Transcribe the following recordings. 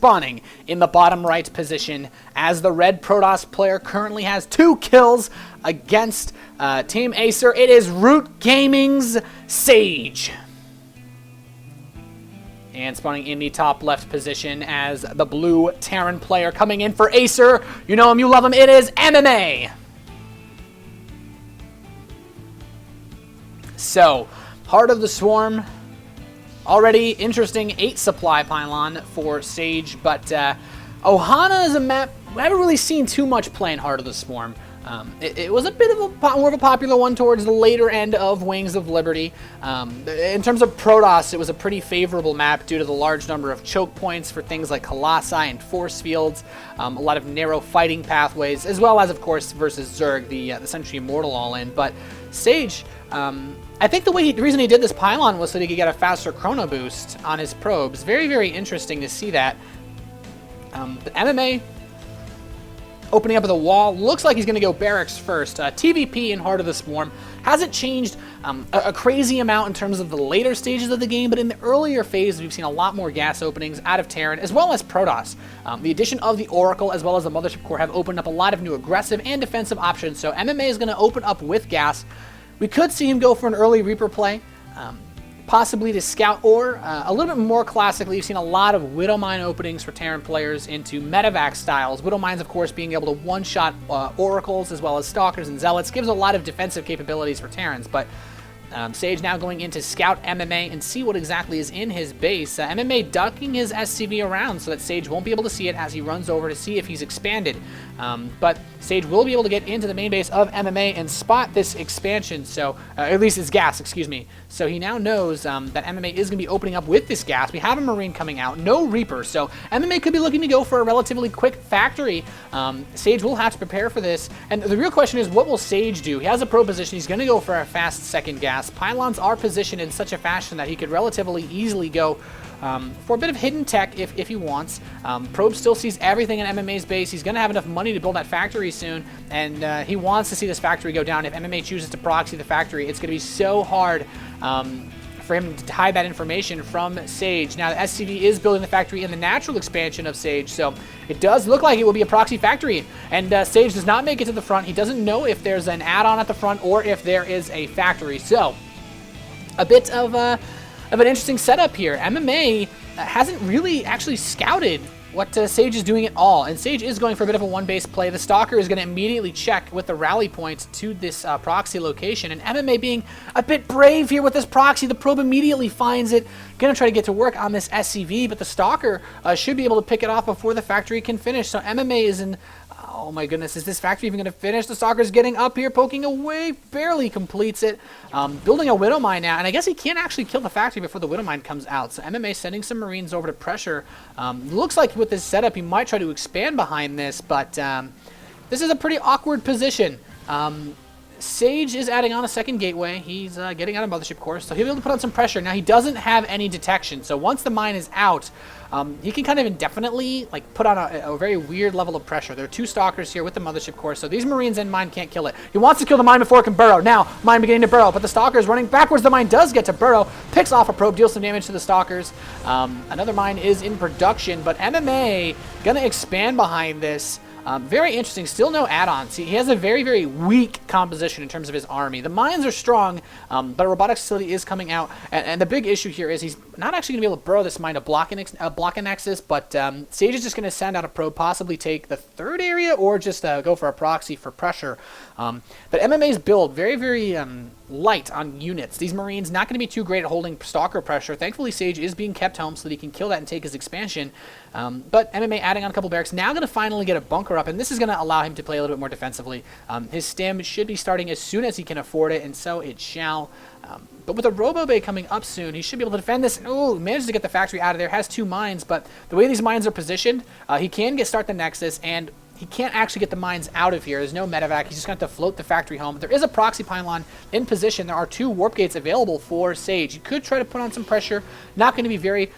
spawning in the bottom right position as the red Protoss player currently has 2 kills against Team Acer. It is Root Gaming's Sage. And spawning in the top left position as the blue Terran player coming in for Acer. You know him, you love him, it is MMA. So, Heart of the Swarm, already interesting 8 supply pylon for Sage, but Ohana is a map we haven't really seen too much play in Heart of the Swarm. It was a bit of more of a popular one towards the later end of Wings of Liberty. In terms of Protoss, it was a pretty favorable map due to the large number of choke points for things like Colossi and Force Fields, a lot of narrow fighting pathways, as well as, of course, versus Zerg, the Century Immortal all-in. But Sage, I think the reason he did this pylon was so he could get a faster chrono boost on his probes. Very, very interesting to see that. The MMA opening up of the wall. Looks like he's going to go barracks first. TvP in Heart of the Swarm hasn't changed a crazy amount in terms of the later stages of the game, but in the earlier phase, we've seen a lot more gas openings out of Terran, as well as Protoss. The addition of the Oracle, as well as the Mothership Core, have opened up a lot of new aggressive and defensive options, so MMA is going to open up with gas. We could see him go for an early Reaper play, possibly to scout, or a little bit more classically, you've seen a lot of Widowmine openings for Terran players into medevac styles. Widowmines, of course, being able to one-shot Oracles as well as Stalkers and Zealots gives a lot of defensive capabilities for Terrans, but Sage now going in to scout MMA and see what exactly is in his base. MMA ducking his SCV around so that Sage won't be able to see it as he runs over to see if he's expanded. But Sage will be able to get into the main base of MMA and spot this expansion, so at least it's gas, excuse me. So he now knows that MMA is going to be opening up with this gas. We have a Marine coming out, no Reaper, so MMA could be looking to go for a relatively quick factory. Sage will have to prepare for this, and the real question is, what will Sage do? He has a pro position, he's going to go for a fast second gas. Pylons are positioned in such a fashion that he could relatively easily go for a bit of hidden tech if he wants. Probe still sees everything in MMA's base. He's going to have enough money to build that factory soon, and he wants to see this factory go down. If MMA chooses to proxy the factory, it's going to be so hard for him to hide that information from Sage. Now, the SCV is building the factory in the natural expansion of Sage, so it does look like it will be a proxy factory, and Sage does not make it to the front. He doesn't know if there's an add-on at the front or if there is a factory, so a bit of an interesting setup here. MMA hasn't really actually scouted what Sage is doing at all, and Sage is going for a bit of a one-base play. The Stalker is going to immediately check with the rally points to this proxy location, and MMA being a bit brave here with this proxy. The probe immediately finds it, going to try to get to work on this SCV, but the Stalker should be able to pick it off before the factory can finish, so MMA is in... Oh my goodness, is this factory even going to finish? The Stalker's getting up here, poking away, barely completes it. Building a Widowmine now, and I guess he can't actually kill the factory before the Widowmine comes out. So MMA sending some Marines over to pressure. Looks like with this setup, he might try to expand behind this, but this is a pretty awkward position. Sage is adding on a second gateway. He's getting out of Mothership Course, so he'll be able to put on some pressure. Now, he doesn't have any detection, so once the mine is out, he can kind of indefinitely put on a very weird level of pressure. There are 2 Stalkers here with the Mothership Course, so these Marines and mine can't kill it. He wants to kill the mine before it can burrow. Now, mine beginning to burrow, but the Stalker is running backwards. The mine does get to burrow, picks off a probe, deals some damage to the Stalkers. Another mine is in production, but MMA going to expand behind this. Very interesting. Still no add-ons. He has a very, very weak composition in terms of his army. The mines are strong, but a robotics facility is coming out. And the big issue here is he's not actually going to be able to burrow this mine to block a nexus, but Sage is just going to send out a probe, possibly take the 3rd area, or just go for a proxy for pressure. But MMA's build, very, very light on units. These Marines not going to be too great at holding Stalker pressure. Thankfully, Sage is being kept home so that he can kill that and take his expansion. But MMA adding on a couple barracks, now going to finally get a bunker up, and this is going to allow him to play a little bit more defensively. His stim should be starting as soon as he can afford it, and so it shall. But with a Robo Bay coming up soon, he should be able to defend this. Oh, manages to get the factory out of there. Has 2 mines, but the way these mines are positioned, he can start the Nexus, and he can't actually get the mines out of here. There's no medevac. He's just going to have to float the factory home. There is a proxy pylon in position. There are 2 warp gates available for Sage. He could try to put on some pressure. Not going to be very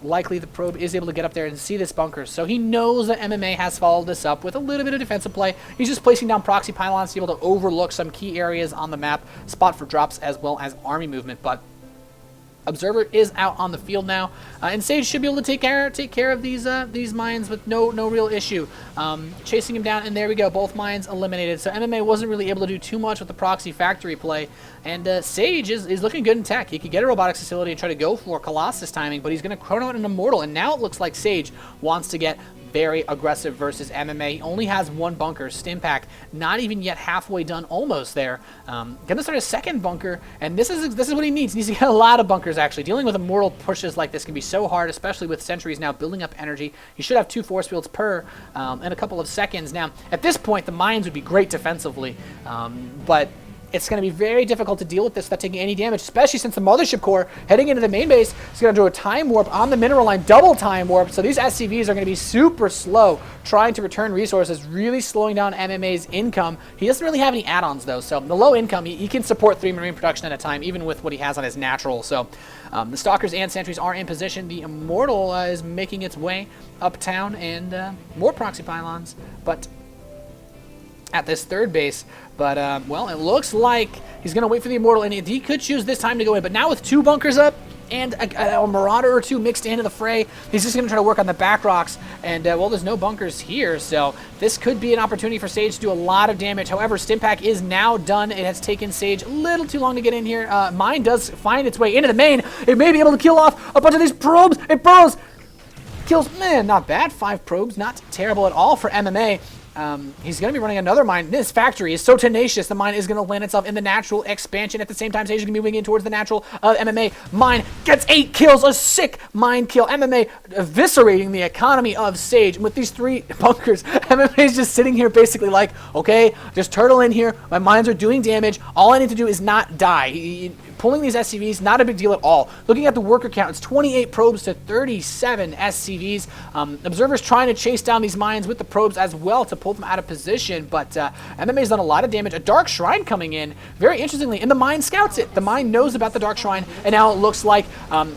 likely. The probe is able to get up there and see this bunker. So he knows that MMA has followed this up with a little bit of defensive play. He's just placing down proxy pylons to be able to overlook some key areas on the map, spot for drops as well as army movement. But Observer is out on the field now, and Sage should be able to take care of these mines with no real issue. Chasing him down, and there we go, both mines eliminated. So MMA wasn't really able to do too much with the proxy factory play, and Sage is looking good in tech. He could get a robotics facility and try to go for Colossus timing, but he's going to chrono out an Immortal, and now it looks like Sage wants to get very aggressive versus MMA. He only has one bunker. Stimpack not even yet halfway done, almost there. Gonna start a second bunker, and this is what he needs. He needs to get a lot of bunkers, actually. Dealing with Immortal pushes like this can be so hard, especially with sentries now building up energy. He should have 2 force fields per in a couple of seconds. Now, at this point, the mines would be great defensively, but it's going to be very difficult to deal with this without taking any damage, especially since the Mothership Core heading into the main base is going to do a time warp on the mineral line, double time warp. So these SCVs are going to be super slow trying to return resources, really slowing down MMA's income. He doesn't really have any add-ons, though, so the low income, he can support 3 marine production at a time, even with what he has on his natural. So the Stalkers and Sentries are in position. The Immortal is making its way uptown, and more proxy pylons, but at this third base, but well, it looks like he's going to wait for the Immortal, and he could choose this time to go in, but now with 2 bunkers up and a Marauder or 2 mixed into the fray, he's just going to try to work on the back rocks, and well, there's no bunkers here, so this could be an opportunity for Sage to do a lot of damage. However, Stimpack is now done. It has taken Sage a little too long to get in here. Mine does find its way into the main. It may be able to kill off a bunch of these probes. It burrows, kills, man, not bad. 5 probes, not terrible at all for MMA. He's going to be running another mine. This factory is so tenacious. The mine is going to land itself in the natural expansion. At the same time, Sage is going to be moving in towards the natural of MMA. Mine gets 8 kills. A sick mine kill. MMA eviscerating the economy of Sage. And with these 3 bunkers, MMA is just sitting here basically like, okay, just turtle in here. My mines are doing damage. All I need to do is not die. Pulling these SCVs, not a big deal at all. Looking at the worker count, it's 28 probes to 37 SCVs. Observers trying to chase down these mines with the probes as well to pull them out of position, but MMA's done a lot of damage. A Dark Shrine coming in, very interestingly, and the mine scouts it. The mine knows about the Dark Shrine, and now it looks like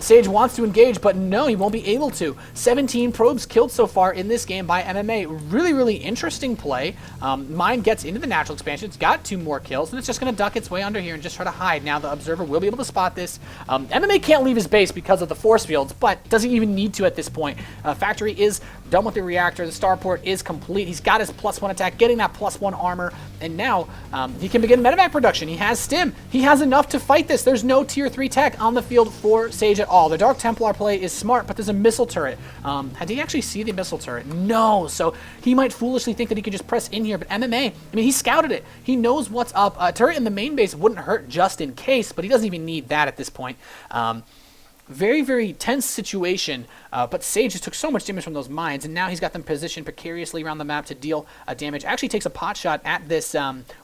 Sage wants to engage, but no, he won't be able to. 17 probes killed so far in this game by MMA. Really, really interesting play. Mine gets into the natural expansion. It's got 2 more kills, and it's just going to duck its way under here and just try to hide. Now the Observer will be able to spot this. MMA can't leave his base because of the force fields, but doesn't even need to at this point. Factory is done with the reactor. The starport is complete. He's got his +1 attack, getting that +1 armor, and now he can begin medevac production. He has stim. He has enough to fight this. There's no tier 3 tech on the field for Sage at all. The Dark Templar play is smart, but there's a missile turret. Did he actually see the missile turret? No, so he might foolishly think that he could just press in here, but MMA, I mean, he scouted it. He knows what's up. A turret in the main base wouldn't hurt just in case, but he doesn't even need that at this point. Very, very tense situation, but Sage just took so much damage from those mines, and now he's got them positioned precariously around the map to deal damage. Actually takes a pot shot at this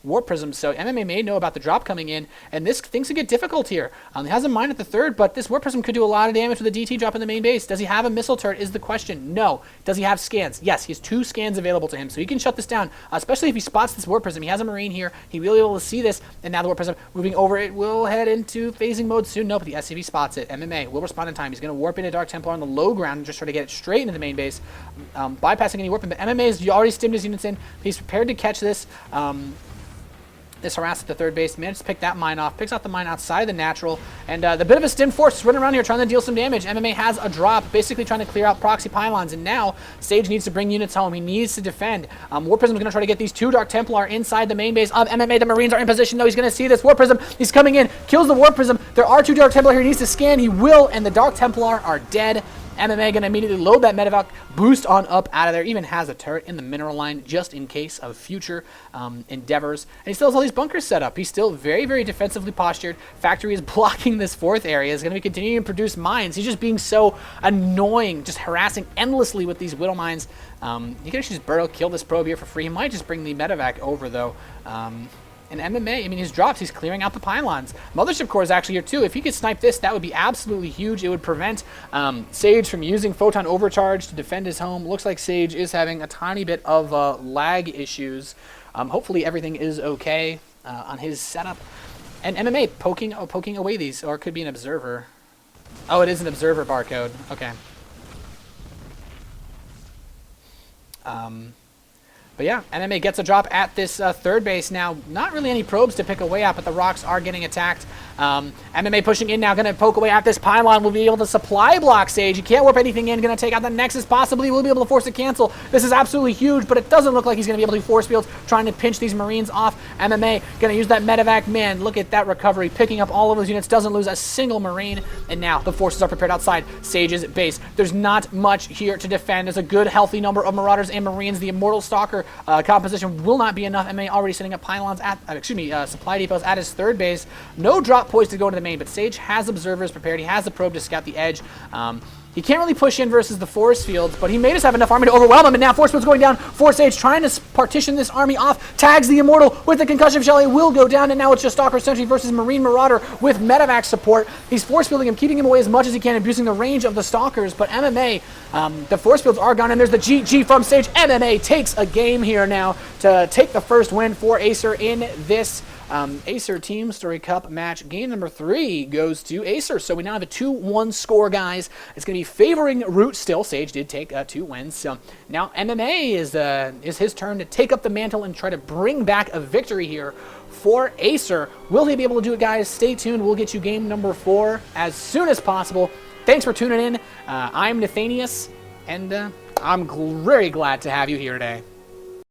Warp Prism, so MMA may know about the drop coming in, and things could get difficult here. He has a mine at the third, but this Warp Prism could do a lot of damage with a DT drop in the main base. Does he have a missile turret is the question. No. Does he have scans? Yes, he has 2 scans available to him, so he can shut this down, especially if he spots this Warp Prism. He has a Marine here. He will be able to see this, and now the Warp Prism moving over. It will head into phasing mode soon. Nope, the SCV spots it. MMA will respond in time. He's going to warp into Dark Templar on the low ground and just try to get it straight into the main base, bypassing any warping. But MMA has already stimmed his units in. He's prepared to catch this. This harass at the third base, managed to pick that mine off, picks out the mine outside the natural, and the bit of a stim force is running around here trying to deal some damage. MMA has a drop, basically trying to clear out proxy pylons, and now Sage needs to bring units home. He needs to defend. War Prism is going to try to get these 2 Dark Templar inside the main base of MMA. The Marines are in position, though. He's going to see this War Prism. He's coming in, kills the War Prism. There are 2 Dark Templar here. He needs to scan. He will, and the Dark Templar are dead. MMA going to immediately load that medevac, boost on up out of there, even has a turret in the mineral line just in case of future endeavors. And he still has all these bunkers set up. He's still very, very defensively postured. Factory is blocking this 4th area. He's going to be continuing to produce mines. He's just being so annoying, just harassing endlessly with these Widow mines. He can actually just burrow, kill this probe here for free. He might just bring the medevac over, though. And MMA, I mean, his drops, he's clearing out the pylons. Mothership Core is actually here too. If he could snipe this, that would be absolutely huge. It would prevent Sage from using Photon Overcharge to defend his home. Looks like Sage is having a tiny bit of lag issues. Hopefully everything is okay on his setup. And MMA poking away these, or it could be an observer. Oh, it is an observer barcode. Okay. But yeah, MMA gets a drop at this third base now. Not really any probes to pick away at, but the rocks are getting attacked. MMA pushing in now, going to poke away at this pylon. Will be able to supply block Sage. He can't warp anything in. Going to take out the Nexus. Possibly will be able to force a cancel. This is absolutely huge, but it doesn't look like he's going to be able to do force fields, trying to pinch these Marines off. MMA going to use that medevac. Man, look at that recovery, picking up all of those units. Doesn't lose a single Marine. And now the forces are prepared outside Sage's base. There's not much here to defend. There's a good, healthy number of Marauders and Marines. The Immortal Stalker composition will not be enough. MMA already setting up pylons at, supply depots at his third base. No drop poised to go into the main, but Sage has observers prepared. He has the probe to scout the edge. He can't really push in versus the force fields, but he may just have enough army to overwhelm him, and now force fields going down for Sage, trying to partition this army off, tags the Immortal with the concussion shell. He will go down, and now it's just Stalker Sentry versus Marine Marauder with medevac support. He's force fielding him, keeping him away as much as he can, abusing the range of the Stalkers, but MMA, the force fields are gone, and there's the GG from Sage. MMA takes a game here now to take the first win for Acer in this Acer TeamStory Cup match. Game number 3 goes to Acer. So we now have a 2-1 score, guys. It's going to be favoring Root still. Sage did take 2 wins. So now MMA is his turn to take up the mantle and try to bring back a victory here for Acer. Will he be able to do it, guys? Stay tuned. We'll get you game number 4 as soon as possible. Thanks for tuning in. I'm Nathanias, and I'm very glad to have you here today.